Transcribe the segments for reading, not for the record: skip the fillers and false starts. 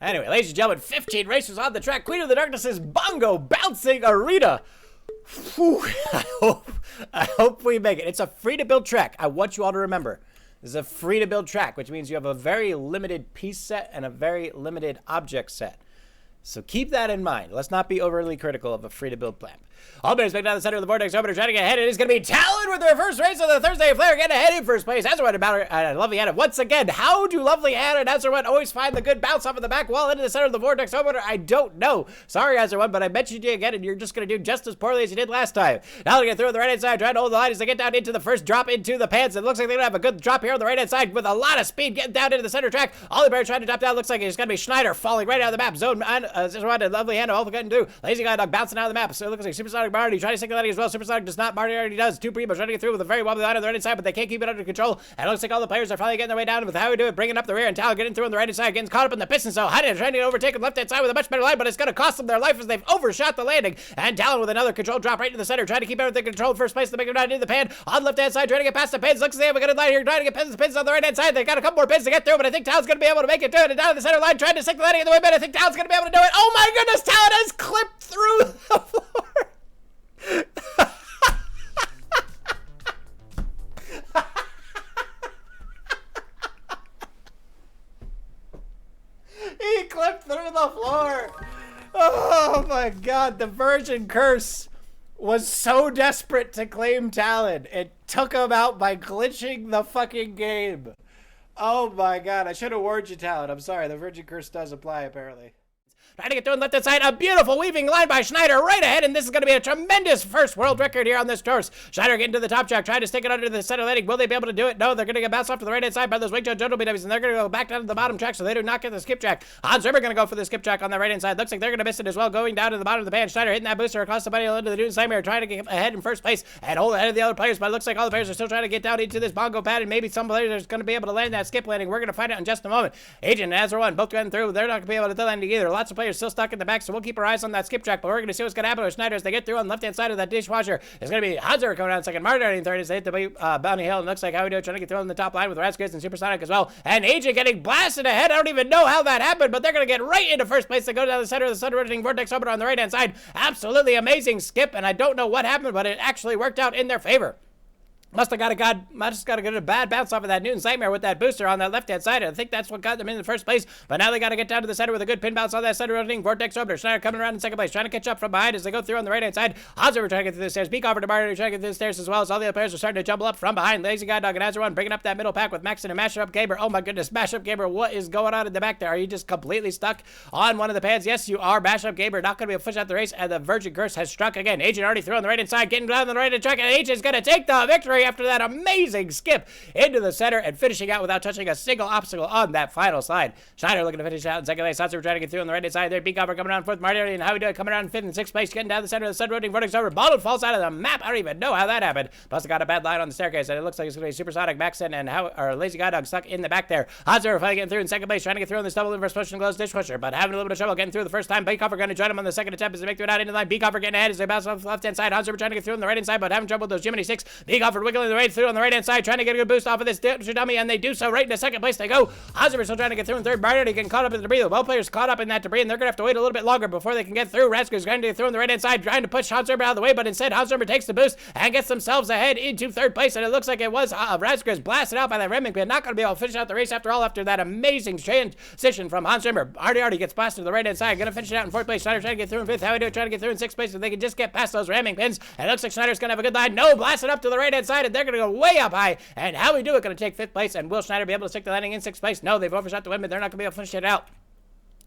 Anyway, ladies and gentlemen, 15 racers on the track. Queen of the Darkness's Bongo Bouncing Arena. Whew, I hope we make it. It's a free-to-build track. I want you all to remember. This is a free-to-build track, which means you have a very limited piece set and a very limited object set. So keep that in mind. Let's not be overly critical of a free-to-build plan. All bears back down the center of the Vortex Orbiter trying to get ahead. It is going to be Talon with their first race of the Thursday Flare getting ahead in first place. Ezra about Lovely Anna. Once again, how do Lovely Anna and Ezra always find the good bounce off of the back wall into the center of the Vortex Orbiter? I don't know. Sorry, Ezra, but I mentioned you again, and you're just going to do just as poorly as you did last time. Now they get through on the right-hand side, trying to hold the line as they get down into the first drop into the pants. It looks like they're going to have a good drop here on the right-hand side with a lot of speed getting down into the center track. All the bears trying to drop down. Looks like it's going to be Schneider falling right out of the map. Zone and Lovely Anna all getting through. Lazy Guy Dog bouncing out of the map. So it looks like Supersonic Marty trying to stick the landing as well. Supersonic does not. Marty already does. Two Primos trying to get through with a very wobbly line on the right side, but they can't keep it under control. And it looks like all the players are finally getting their way down with how we do it, bringing up the rear, and Talon getting through on the right side, getting caught up in the piston. So Hudden trying to overtake on the left-hand side with a much better line, but it's going to cost them their life as they've overshot the landing. And Talon with another control drop right into the center, trying to keep everything controlled first place to make it down into the pan. On the left-hand side, trying to get past the pins. Looks like they have a good line here, trying to get pins on the right-hand side. They've got a couple more pins to get through, but I think Talon's going to be able to make it to it. And down the center line, trying to stick the landing in the way, but I think Talon's going to be able to do it. Oh my goodness, Talon has clipped through the floor. He clipped through the floor. Oh my god, the Virgin Curse was so desperate to claim Talon. It took him out by glitching the fucking game. Oh my god, I should have warned you, Talon. I'm sorry, the Virgin Curse does apply apparently. Trying to get through on the left-hand side. A beautiful weaving line by Schneider right ahead, and this is going to be a tremendous first world record here on this course. Schneider getting to the top track, trying to stick it under the center landing. Will they be able to do it? No, they're going to get bounced off to the right-hand side by those Wing Chun Jungle BWs, and they're going to go back down to the bottom track, so they do not get the skip track. Hans Zimmer going to go for the skip track on the right-hand side. Looks like they're going to miss it as well, going down to the bottom of the pan. Schneider hitting that booster across the body into the Dune Nightmare, trying to get ahead in first place and hold ahead of the other players, but it looks like all the players are still trying to get down into this bongo pad, and maybe some players are going to be able to land that skip landing. We're going to find out in just a moment. Agent and Ezra One both getting through. They're not going to be able to do landing either. Lots of players still stuck in the back, so we'll keep our eyes on that skip track, but we're going to see what's going to happen with Schneider as they get through on the left-hand side of that dishwasher. It's going to be Hanser coming down second, Martin in third as they hit the Bounty Hill, and looks like how we do it, trying to get through on the top line with Rascus and Supersonic as well, and Agent getting blasted ahead. I don't even know how that happened, but they're going to get right into first place to go down the center of the sun-rotating Vortex Orbiter on the right-hand side. Absolutely amazing skip, and I don't know what happened, but it actually worked out in their favor. Must have got a bad bounce off of that Newton's Nightmare with that booster on that left-hand side. I think that's what got them in the first place. But now they got to get down to the center with a good pin bounce on that center rotating Vortex Orbiter. Schneider coming around in second place, trying to catch up from behind as they go through on the right-hand side. Hanser trying to get through the stairs. Beakover to Martin trying to get through the stairs as well as all the other players are starting to jumble up from behind. Lazy Guy Dog and Azure One bringing up that middle pack with Maxon and Mashup Gamer. Oh my goodness, Mashup Gamer, what is going on in the back there? Are you just completely stuck on one of the pads? Yes, you are. Mashup Gamer not going to be able to push out the race, and the Virgin Curse has struck again. Agent already through on the right-hand side, getting down on the right-hand track, and Agent is going to take the victory after that amazing skip into the center and finishing out without touching a single obstacle on that final slide. Schneider looking to finish out in second place. Hanser trying to get through on the right-hand side there. Beakover coming around fourth. Marty and how we do it coming around in fifth and sixth place, getting down the center of the sun-rotating Vortex Orbiter. Baldwin falls out of the map. I don't even know how that happened. Plus, got a bad line on the staircase, and it looks like it's going to be Supersonic, Maxon, and Lazy Guy Dog stuck in the back there. Hanser finally getting through in second place, trying to get through on this double inverse push and close dishwasher, but having a little bit of trouble getting through the first time. Beakover going to join him on the second attempt as they make their way out into the line. Beakover getting ahead as they bounce off the left-hand side. Hanser trying to get through on the right-hand side, but having trouble with those Jiminy 6. Beakover wiggling the way through on the right-hand side, trying to get a good boost off of this dummy, and they do so. Right into second place they go. Hanser still trying to get through in third. Marty getting caught up in the debris. The well players caught up in that debris, and they're going to have to wait a little bit longer before they can get through. Raskus going to get through on the right-hand side, trying to push Hanser out of the way, but instead Hanser takes the boost and gets themselves ahead into third place, and it looks like it was Raskus blasted out by that Remington, not going to be able to finish out the race after all after that amazing transition from Hanser. Marty gets blasted to the right-hand side, going to finish it out in fourth place. Schneider trying to get through in fifth. How we do it, trying to get through in sixth place, so they can just get past those ramming pins, and it looks like Schneider's going to have a good line. No, blasted up to the right-hand side, and they're going to go way up high, and how we do it going to take fifth place, and will Schneider be able to stick the landing in sixth place? No, they've overshot the win, but they're not going to be able to finish it out.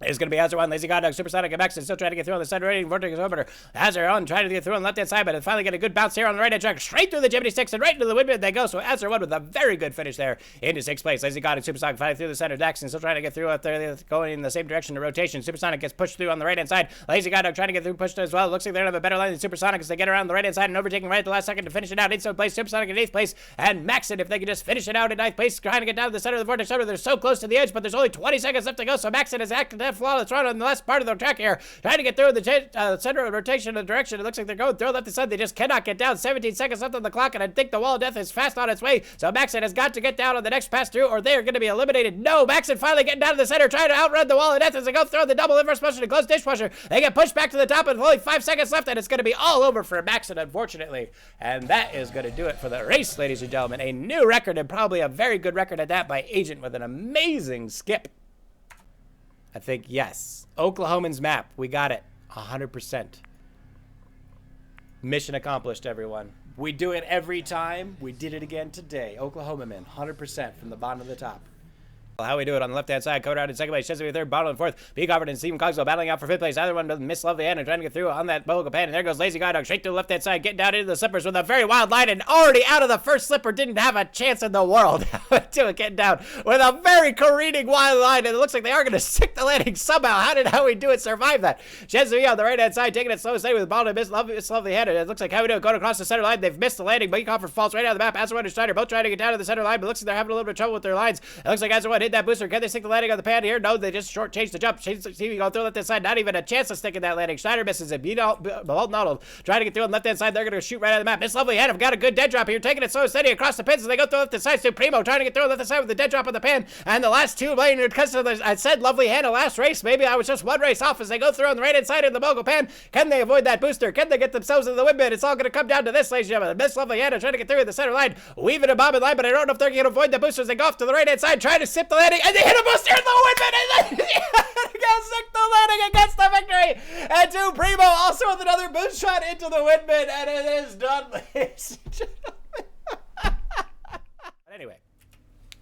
It's going to be Azure One, Lazy God Dog, Supersonic, and Maxon still trying to get through on the center rating Vortex Orbiter. Azure One trying to get through on the left-hand side, but it finally get a good bounce here on the right-hand track, straight through the Jiminy 6 and right into the windmill they go. So Azure One with a very good finish there into sixth place. Lazy God and Supersonic finally through the center. Daxon still trying to get through out there, going in the same direction to rotation. Supersonic gets pushed through on the right-hand side. Lazy God Dog trying to get through, pushed as well. Looks like they're going to have a better line than Supersonic as they get around the right-hand side and overtaking right at the last second to finish it out. In seventh place, Supersonic in eighth place, and Maxon, if they can just finish it out in ninth place, trying to get down to the center of the Vortex Orbiter. They're so close to the edge, but there's only 20 seconds left to go, so Maxon is active a flawless run on the last part of the track here. Trying to get through the center of rotation in the direction. It looks like they're going through left to side. They just cannot get down. 17 seconds left on the clock, and I think the wall of death is fast on its way. So Maxon has got to get down on the next pass through, or they are going to be eliminated. No, Maxon finally getting down to the center, trying to outrun the wall of death as they go through the double inverse motion to close dishwasher. They get pushed back to the top with only 5 seconds left, and it's going to be all over for Maxon, unfortunately. And that is going to do it for the race, ladies and gentlemen. A new record, and probably a very good record at that, by Agent with an amazing skip. I think, yes. Oklahoman's map. We got it. 100%. Mission accomplished, everyone. We do it every time. We did it again today. Oklahoma man, 100% from the bottom to the top. How we do it on the left-hand side. Code out in second place. Chesney third, Bottle in fourth. B. Covered and Stephen Cogswell battling out for fifth place. Either one doesn't miss Lovely Anna trying to get through on that Bogo pan. And there goes Lazy Guy Dog straight to the left-hand side, getting down into the slippers with a very wild line. And already out of the first slipper, didn't have a chance in the world to getting down with a very careening wild line. And it looks like they are going to stick the landing somehow. How did How We Do It survive that? Chesney on the right-hand side, taking it slow and steady with Bottle and Miss Lovely Anna. It looks like How We Do It going across the center line. They've missed the landing. B. Covered falls right out of the map. Azerone and Schneider both trying to get down to the center line, but looks like they're having a little bit of trouble with their lines. It looks like Azerone hit that booster. Can they stick the landing on the pad here? No, they just short-changed the jump. See, go through left-hand side. Not even a chance of sticking that landing. Schneider misses it. Bolton trying to get through on the left-hand side. They're going to shoot right out of the map. Miss Lovely Anna got a good dead drop here. Taking it slow and steady across the pins as they go through left-hand side. So Primo trying to get through left-hand side with the dead drop on the pan. And the last two lane, because I said Lovely Hannah last race. Maybe I was just one race off as they go through on the right-hand side of the Mogul pan. Can they avoid that booster? Can they get themselves into the windmill? It's all going to come down to this, ladies and gentlemen. Miss Lovely Hannah trying to get through the center line. Weaving a bomb in line, but I don't know if they're going to avoid the boosters. They go off to the right-hand side, trying to sip the landing, and they hit a booster in the windmill. And then stick the landing against the victory. And to Primo also with another boost shot into the windmill, and it is done, ladies and gentlemen. Anyway.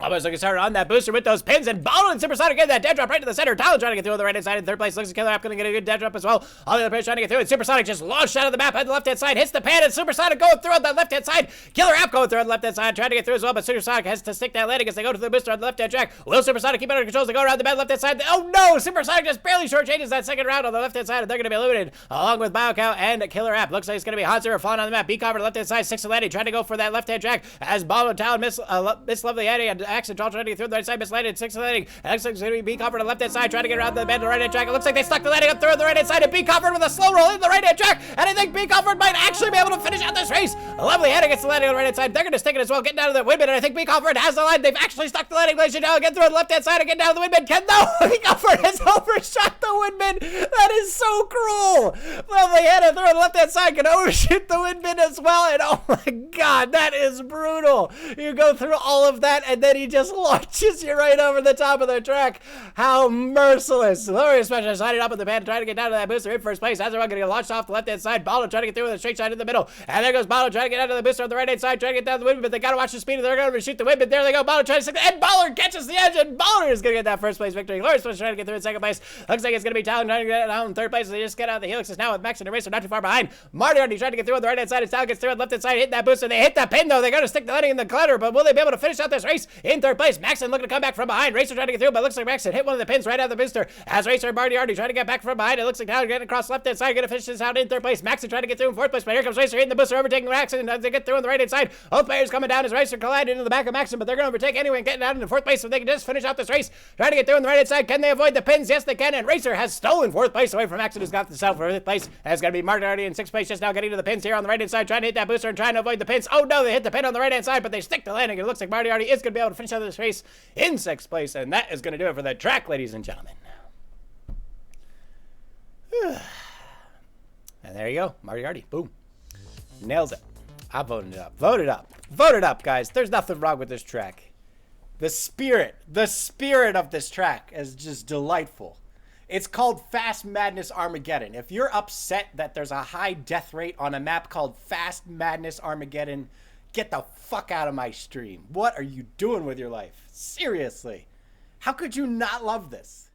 Almost looking started on that booster with those pins, and Baldwin Supersonic getting that dead drop right to the center. Talon trying to get through on the right-hand side in third place. Looks like Killer App going to get a good dead drop as well. All the other players trying to get through, and Supersonic just launched out of the map on the left-hand side, hits the pan, and Supersonic going through on the left-hand side. Killer App going through on the left-hand side, trying to get through as well, but Supersonic has to stick that landing as they go to the booster on the left-hand track. Will Supersonic keep it under control as they go around the bend left-hand side? Oh no! Supersonic just barely short-changes that second round on the left-hand side, and they're going to be eliminated along with BioCow and Killer App. Looks like it's going to be Hanser falling on the map. B-Cover left-hand side, six to landing, trying to go for that left-hand track as Baldwin, Talon, Miss Lovely Annie, and Axon trying to get through the right side, mislanded, six landing. Alex is going to be covered on the left hand side, trying to get around the bend on the right hand track. It looks like they stuck the landing up through the right hand side, and be covered with a slow roll in the right hand track. And I think be covered might actually be able to finish out this race. Lovely Hannah gets the landing on the right hand side. They're going to stick it as well, getting down to the windmill. And I think be covered has the line. They've actually stuck the landing. Ladies and gentlemen, get through on the left hand side and get down to the windmill. Can no, be covered has overshot the windmill. That is so cruel. Lovely Hannah through on the left hand side can overshoot the windmill as well. And oh my God, that is brutal. You go through all of that, and then he just launches you right over the top of the track. How merciless. Glorious Special sided up with the band, trying to get down to that booster in first place. Azerone going to get launched off the left hand side. Baldo trying to get through with a straight shot in the middle. And there goes Baldo trying to get out of the booster on the right hand side, trying to get down the windmill, but they got to watch the speed, and they're going to shoot the windmill. There they go. Baldo trying to stick, and Baller catches the edge, and Baller is going to get that first place victory. Glorious Special trying to get through in second place. Looks like it's going to be Talon trying to get out in third place. They just get out of the helixes now with Max and Eraser not too far behind. Marty trying to get through on the right hand side, and Talon gets through on the left hand side, hitting that booster. They hit that pin though. They're going to stick the landing in the clutter, but will they be able to finish out this race in third place? Maxon looking to come back from behind. Racer trying to get through, but looks like Maxon hit one of the pins right out of the booster. As Racer and Marty trying to get back from behind. It looks like Talon getting across left hand side, going to finish this out in third place. Maxon trying to get through in fourth place, but here comes Racer hitting the booster, overtaking Maxon as they get through on the right hand side. Both players coming down as Racer collided into the back of Maxon, but they're going to overtake anyway and getting down into fourth place so they can just finish out this race. Trying to get through on the right hand side. Can they avoid the pins? Yes, they can. And Racer has stolen fourth place away from Maxon, who's got himself for fifth place. And it's going to be Marty in sixth place, just now getting to the pins here on the right hand side, trying to hit that booster and trying to avoid the pins. Oh no, they hit the pin on the right hand side, but they stick the landing. It looks like Marty is going to be able to finish out this race in sixth place, and that is going to do it for the track, ladies and gentlemen. And there you go, Marty. Boom. Nails it. I voted it up. Voted up. Voted up, guys. There's nothing wrong with this track. The spirit of this track is just delightful. It's called Fast Madness Armageddon. If you're upset that there's a high death rate on a map called Fast Madness Armageddon, get the fuck out of my stream. What are you doing with your life? Seriously. How could you not love this?